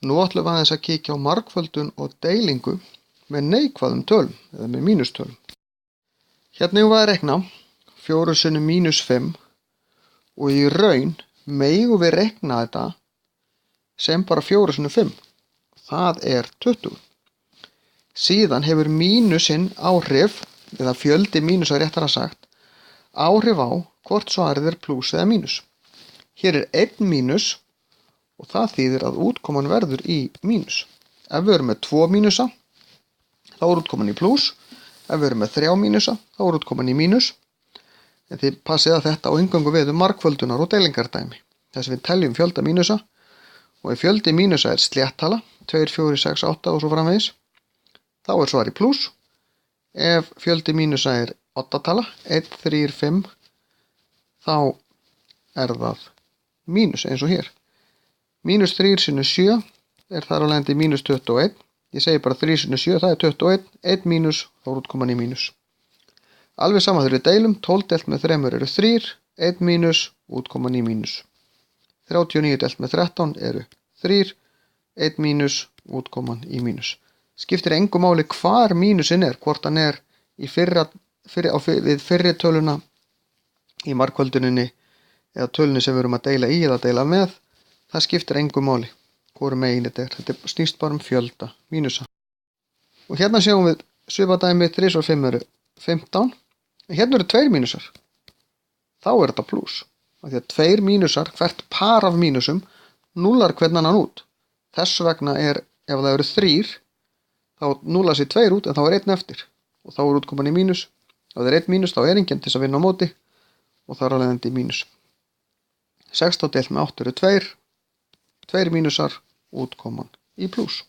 Nú ætlum við aðeins að kíkja á margföldun og deilingu með neikvæðum tölum eða með mínustölum. Hérna eigum við að reikna 4 sinnum mínus 5 og í raun megum við reikna þetta sem bara 4 sinnum 5. Það er 20. Síðan hefur mínusinn áhrif, eða fjöldi mínusa réttara sagt, áhrif á hvort svarið er plús eða mínus. Hér er 1 mínus og það þýðir að útkoman verður í mínus. Ef við erum með 2 mínusa, þá er útkoman í plús. Ef við erum með 3 mínusa, þá er útkoman í mínus. En þið passið að þetta á eingöngu við margföldunar og deilingardæmi. Þess að við teljum fjölda mínusa og ef fjöldi mínusa er sléttala, 2, 4, 6, 8 og svo framvegis, þá er svar í plús. Ef fjöldi mínusa er oddatala, 1, 3, 5, þá er það mínus eins og hér. Mínus 3 sinnum 7 er þar á leiðandi mínus 21. Ég segi bara 3 sinnum 7, það er 21. 1 mínus, þá er útkoman í mínus. Alveg sama þegar við deilum, 12 deilt með 3 eru 3, 1 mínus, útkoman í mínus. 39 deilt með 13 eru 3, 1 mínus, útkoman í mínus. Skiptir engu máli hvar mínusinn er, hvort hann er við fyrri töluna í margfölduninni eða tölunni sem við erum að deila í eða deila með. Það skiptir engu máli hvoru megin þetta er. Þetta snýst bara um fjölda mínusa. Og hérna sjáum við svipað dæmi 3 og 5 eru 15. En hérna eru 2 mínusar. Þá er þetta plús. Af því að 2 mínusar, hvert par af mínusum, núllar hvern annan út. Þess vegna er, ef það eru 3, þá núllar sér 2 út en þá er 1 eftir. Og þá er útkoman í mínus. Ef það er 1 mínus, þá er enginn til þess að vinna á móti. Og það er alveg endi í mínus. 16 deilt með 8 eru 2. 2 mínusar, útkoman í plús.